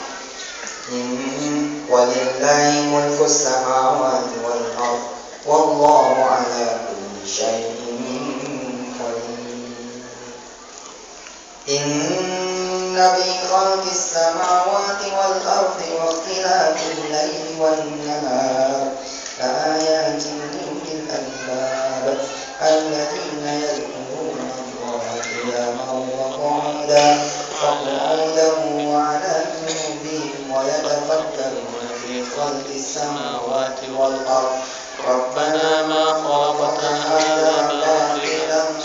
S1: walillahi mulkus samawati wal ardh wallahu ala kulli syai'in qadir. Inna fi khalqis samawati wal ardi wa ikhtilafil layli wan nahar la ayatin lil albab alladhina yadhkuruna Allaha qiyaman wa qu'udan wa 'ala junubihim wa yatafakkaruna fi khalqis samawati wal ardi rabbana ma khalaqta hadha batilan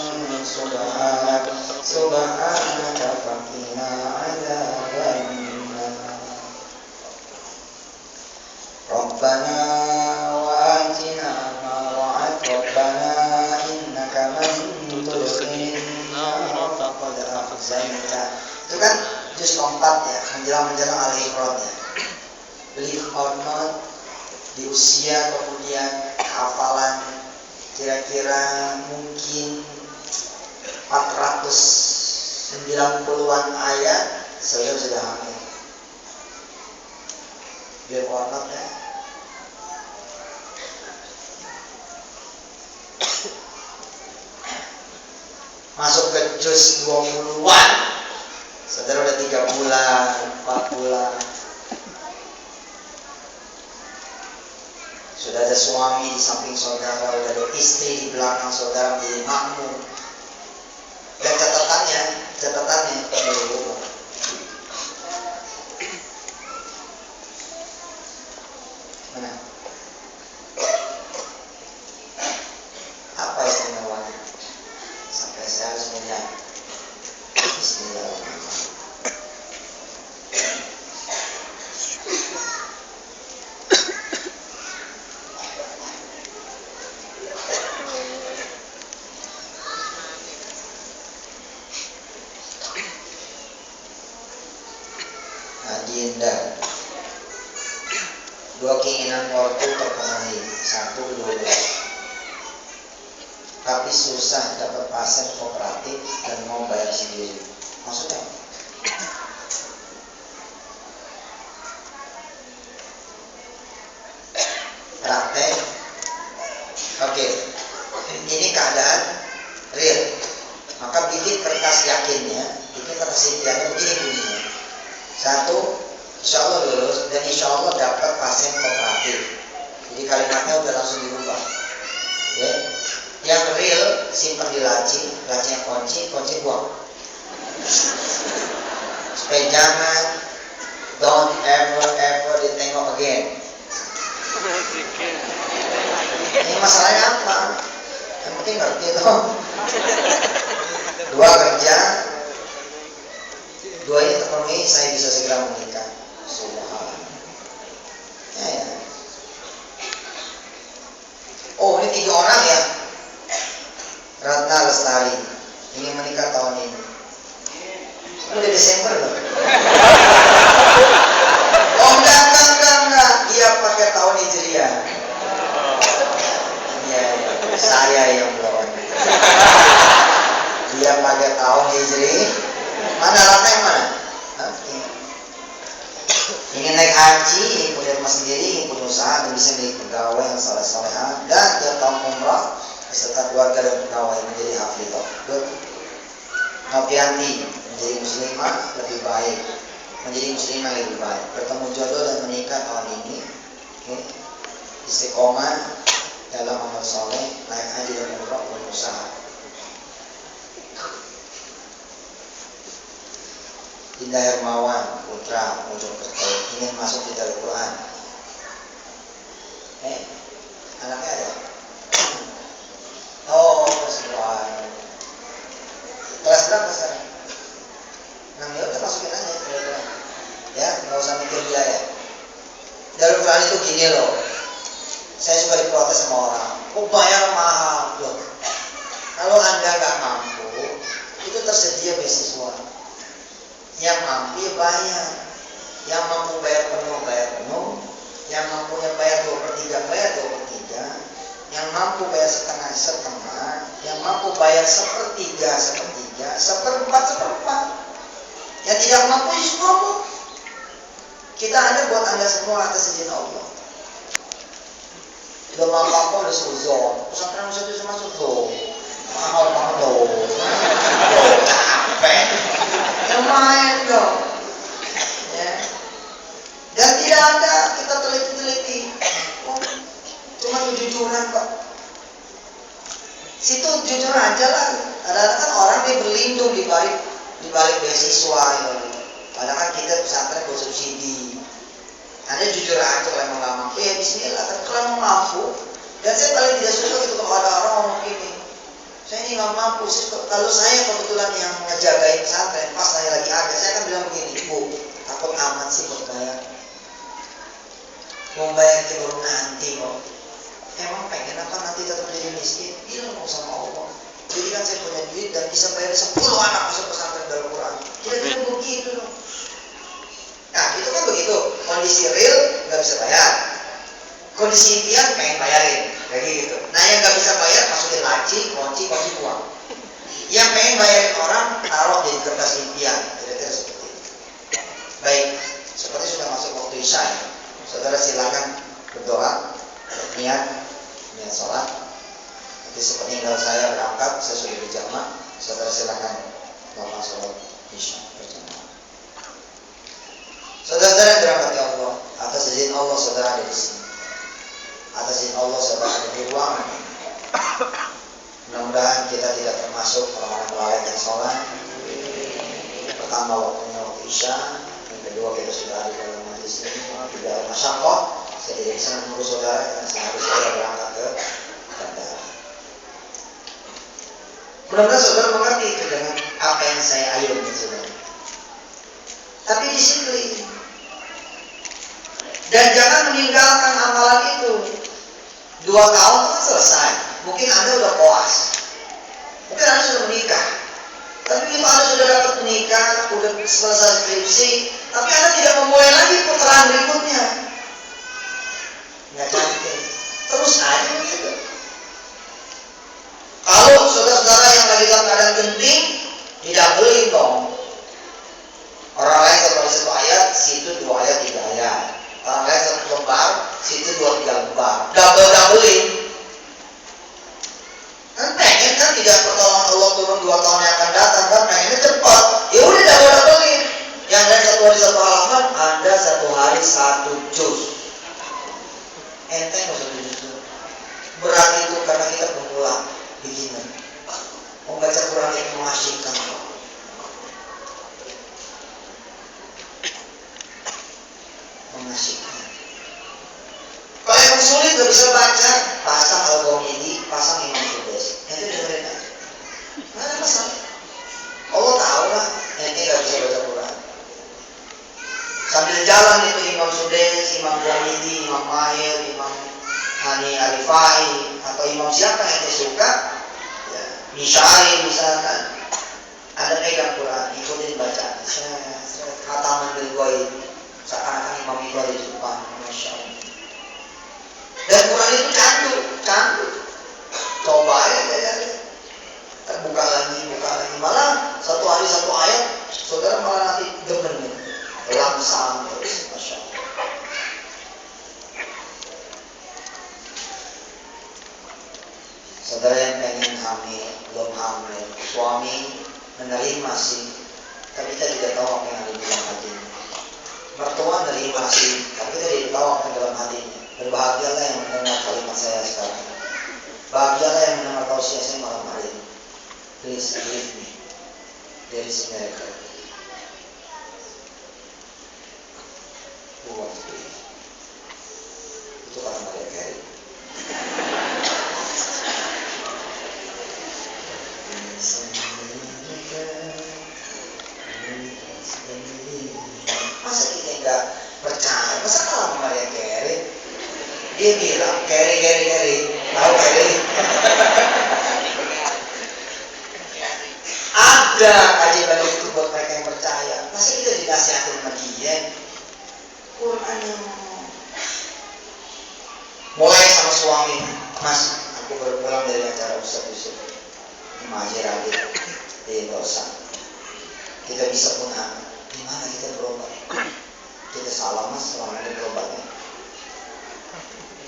S1: subhanaka faqina 'adzabannar. Rabbana wa atina ma wa'adta rabbana innaka man tudkhilin nar faqad akhzaita. Itu kan juz 4 ya, menjelang Ali Imran ya. Believe or not, di usia kemudian hafalan kira-kira mungkin 490-an ayat, saya sudah hamil. Believe or not ya. Masuk ke juz 20-an, saudara udah 3 bulan, 4 bulan. Sudah ada suami di samping saudara, sudah ada istri di belakang saudara menjadi makmum. Dan catatannya dulu. Mana? Apa istimewanya? Sampai saya harus mulai. Bismillahirrahmanirrahim. Dinda, 2 keinginan ortu terpenuhi, 1 lulus, tapi susah dapat pasien kooperatif dan mau bayar sendiri. Maksudnya? Praktek. Oke, ini keadaan real. Maka bikin kertas yakinnya, bikin kertas impiannya begini bunyinya. 1, insya Allah lulus dan insya Allah dapat pasien kooperatif. Jadi kalimatnya udah langsung dirubah. Ya. Yang real simpan di laci, lacinya kunci buang. Supaya jangan don't ever ditengok again. Ini masalahnya apa? Yang penting ngerti dong. 2 kerja. 2 ini terpenuhi, saya bisa segera menikah. Subhanallah. Ya. Oh, ini 3 orang ya. Ratna Lestari ingin menikah tahun ini. Udah Desember loh. Oh enggak. Dia pakai tahun Hijriah. Iya, saya yang belum. Dia pakai tahun Hijri. Mana Ratna yang mana? Ingin naik haji, ingin punya rumah sendiri, ingin punya usaha, dan bisa menjadi pegawai yang saleh-salehan, dan tiap tahun umrah beserta keluarga dan pegawai menjadi hafidhah. Nopianti menjadi muslimah lebih baik, menjadi muslim yang lebih baik, bertemu jodoh dan menikah tahun ini, istiqomah dalam amal soleh, naik haji dan umrah, berusaha. Dinda Hermawan Putra Mojokerto ingin masuk di Darul Quran. Anaknya ada? Oh, semua. Kelas berapa sekarang? 6 ya udah masukin aja Darul Quran. Ya, nggak usah mikir biaya. Darul Quran itu gini loh. Saya suka diprotes sama orang. Kok bayar mahal loh? Kalau Anda nggak mampu, itu tersedia beasiswa. Yang mampu ya bayar. Yang mampu bayar penuh, bayar penuh. Yang mampunya bayar 2/3, bayar 2/3. Yang mampu bayar setengah, yang mampu bayar 1/3, 1/4. Yang tidak mampu ya mampu. Kita ada buat Anda semua atas izin Allah. Belum apa-apa udah suzon. Pesantren Ustaz itu masuk tuh. Mahal banget loh. Capek. Lumayan dong. Ya. Dan tidak ada kita teliti-teliti. Cuma kejujuran kok. Situ jujur aja lah. Kadang-kadang kan orang dia berlindung di balik beasiswa gitu. Padahal kan kita pesantren buat subsidi. Anda jujur aja kalau emang nggak mampu ya bismillah. Tapi kalau emang mampu, dan saya paling tidak suka gitu kalau ada orang ngomong gini, saya ini nggak mampu. Kalau saya kebetulan yang ngejagain pesantren, pas saya lagi ada, saya akan bilang begini, Bu, takut amat sih buat bayar. Mau bayar ke baru nanti kok. Emang pengen apa nanti tetap jadi miskin? Bilang mau sama Allah. Jadi kan saya punya duit dan bisa bayar 10 anak masuk pesantren Darul Quran. Kira-kira begitu dong. Nah itu kan begitu. Kondisi real nggak bisa bayar. Kondisi impian pengen bayarin. Kayak gitu. Nah yang nggak bisa bayar masukin laci, kunci uang. Yang pengen bayarin orang taruh di kertas impian. Kira-kira seperti itu. Baik. Seperti sudah masuk waktu Isya. Saudara silakan berdoa, niat sholat. Nanti seperti kalau saya berangkat, saya sudah berjamaah. Saudara silakan melakukan sholat Isya berjamaah. Saudara-saudara yang dirahmati Allah, atas izin Allah saudara ada di sini. Atas izin Allah saudara ada di ruangan. Mudah-mudahan kita tidak termasuk orang-orang lalai yang sholat. Pertama waktunya waktu Isya, yang kedua kita sudah ada di dalam majlis ini, di dalam masyarakat. Saya tidak bisa mengurus saudara karena saya harus segera berangkat ke bandara. Mudah-mudahan saudara mengerti itu dengan apa yang saya ayomi saudara. Tapi disiplin. Dan jangan meninggalkan amalan itu. 2 tahun itu kan selesai. Mungkin Anda udah koas. Mungkin Anda sudah menikah. Tapi kalau Anda sudah dapat menikah, udah selesai skripsi, tapi Anda tidak memulai lagi putaran berikutnya. Nggak cantik. Terus aja begitu. Kalau saudara-saudara yang lagi dalam keadaan genting, tidak beli dong. Orang lain satu ayat, situ 2 ayat 3 ayat. Orang lain 1 lembar, situ 2-3 lembar. Double-doublein. Kan pengen kan tidak pertolongan Allah turun 2 tahun yang akan datang, kan pengennya cepat. Ya udah double-doublein. Yang lain 1 hari 1 halaman, Anda 1 hari 1 juz. Enteng nggak 1 juz itu? Berat itu karena kita pemula, beginner. Membaca Quran itu mengasyikkan. Mengasyikkan. Kalau yang sulit gak bisa baca, pasang Al-Ghomidi, pasang Imam Sudes. Itu dengerin aja. Nggak ada masalah. Allah tahu lah, ente gak bisa baca Quran. Sambil jalan itu Imam Sudes, Imam Ghomidi, Imam Mahir, Imam Hani Arifai, atau Imam siapa yang ente suka, ya, Misyari misalkan, ada pegang Quran, ikutin bacaan. Khataman bil ghaib. Seakan-akan Imam itu ada di depan, Masya Allah. Dan Quran itu candu. Coba aja. Buka lagi. Malah 1 hari 1 ayat, saudara malah nanti demen nih. Langsam terus, Masya Allah. Saudara yang pengen hamil, belum hamil, suami menerima sih, tapi kita tidak tahu apa yang ada di dalam hatinya. masih, tapi tadi ditawakan dalam hatinya. Berbahagialah yang mendengar kalimat saya sekarang. Bahagialah yang mendengar tausiah saya malam hari ini. Please believe me, there is a miracle. Who wants to believe? Itu kata Maria Carey. Masa kita nggak percaya? Masa kalau Maria Carey? Dia bilang Carey, tahu Carey? Ada keajaiban itu buat mereka yang percaya. Masa kita dinasihatin sama dia? Quran yang mulai sama suami, Mas, aku baru pulang dari acara Ustaz Yusuf Majir lagi di dosa. Kita bisa punya di mana kita berobat? Kita salah Mas, selama ini berobatnya.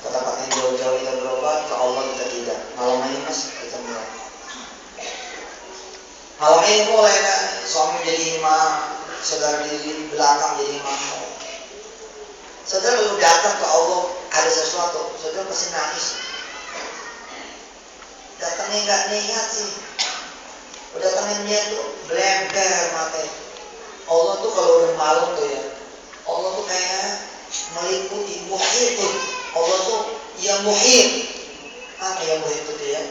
S1: Kata-kata yang jauh-jauh kita berobat, ke Allah kita tidak. Malam ini Mas, kita mulai. Malam ini mulai kan, suami jadi imam, saudara di belakang jadi imam. Saudara lalu datang ke Allah, ada sesuatu, saudara pasti nangis. Datangnya nggak niat sih. Datangnya niat tuh blemper mati. Allah tuh kalau udah malam tuh ya, Allah tuh kayak meliputi muhit tuh. Allah tuh yang muhit. Apa yang muhit itu ya?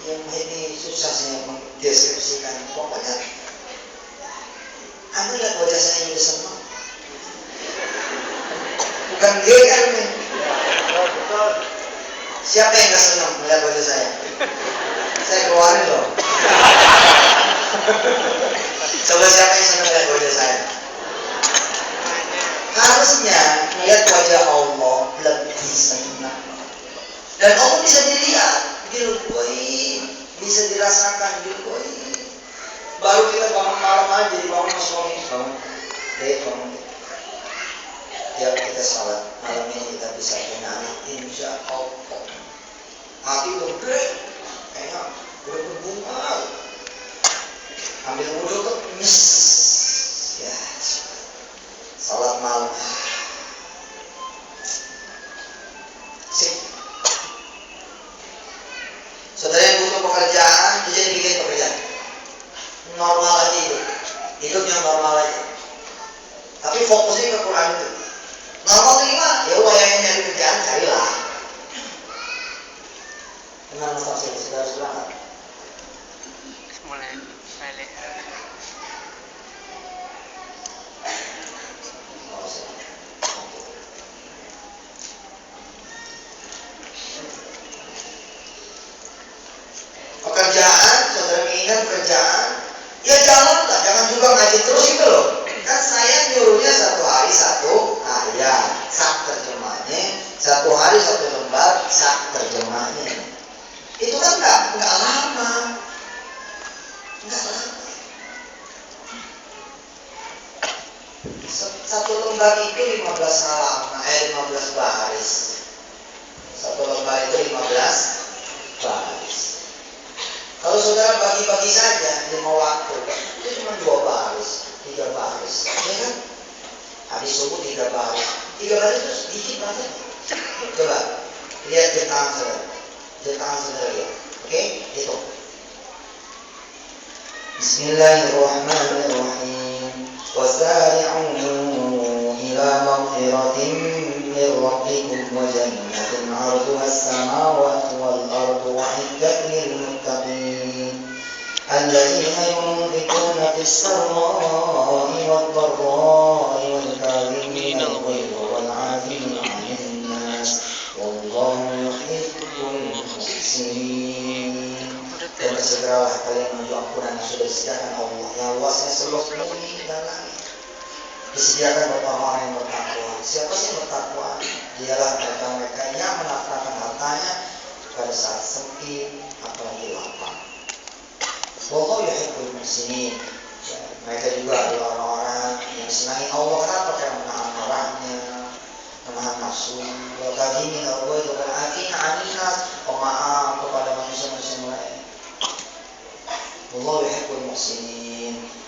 S1: Yang ini susah saya mendeskripsikan. Pokoknya Anda lihat wajah saya juga senang. Bukan GR nih. Siapa yang gak senang melihat wajah saya? Saya keluarin loh. Coba siapa yang senang melihat wajah saya? Harusnya melihat wajah Allah lebih senang. Dan Allah bisa dilihat, dilukui, bisa dirasakan, dilukui. Baru kita bangun malam aja, dibangun sama suami, bangun. Ya kita salat malam ini kita bisa kenali, insya Allah. Hati udah gede, kayaknya udah berbunga. Ambil wudhu tuh, nyes. Ya, salat malam. Sip. Saudara yang butuh pekerjaan, jadi bikin pekerjaan. Normal aja hidup yang normal aja. Tapi fokusnya ke Quran itu. Normal itu gimana? Ya udah yang nyari kerjaan carilah. Dengan tafsir saudara-saudara.
S3: Mulai balik.
S1: Pekerjaan, saudara mengingat pekerjaan, ya jalanlah, jangan juga ngaji terus gitu loh. Kan saya nyuruhnya satu hari satu ayat, sak terjemahnya, satu hari satu lembar, sak terjemahnya. Itu kan nggak lama, Satu lembar itu 15 halaman, 15 baris. Satu lembar itu 15 baris. Kalau saudara bagi-bagi saja 5 waktu, itu cuma 2 baris, 3 baris, ya kan? Habis subuh 3 baris, 3 baris itu sedikit banget. Coba lihat jam tangan saudara lihat, oke? Itu. Bismillahirrahmanirrahim. Wasari'u ila maghfiratin min rabbikum wa jannatin 'arduha as-samawati wal ardu u'iddat lil muttaqin alladzina yunfiquna fis sarra'i wad dharra'i wal kadhimina al-ghayza wal 'afina 'anil nas wallahu yuhibbul muhsinin. Dan bersegeralah kalian menuju ampunan yang sudah disediakan Allah yang luasnya seluas bumi dan langit. Disediakan buat orang-orang yang bertakwa. Siapa sih yang bertakwa? Dialah mereka yang menafkahkan hartanya pada saat sempit apalagi lapang. Wallahu yuhibbul muhsinin. Ya, mereka juga adalah orang-orang yang disenangi Allah. Kenapa? Karena menahan marahnya, menahan nafsu, wa kadhimin al-ghaiz wal 'afina 'anil nas, pemaaf kepada manusia-manusia lain. Wallahu yuhibbul muhsinin.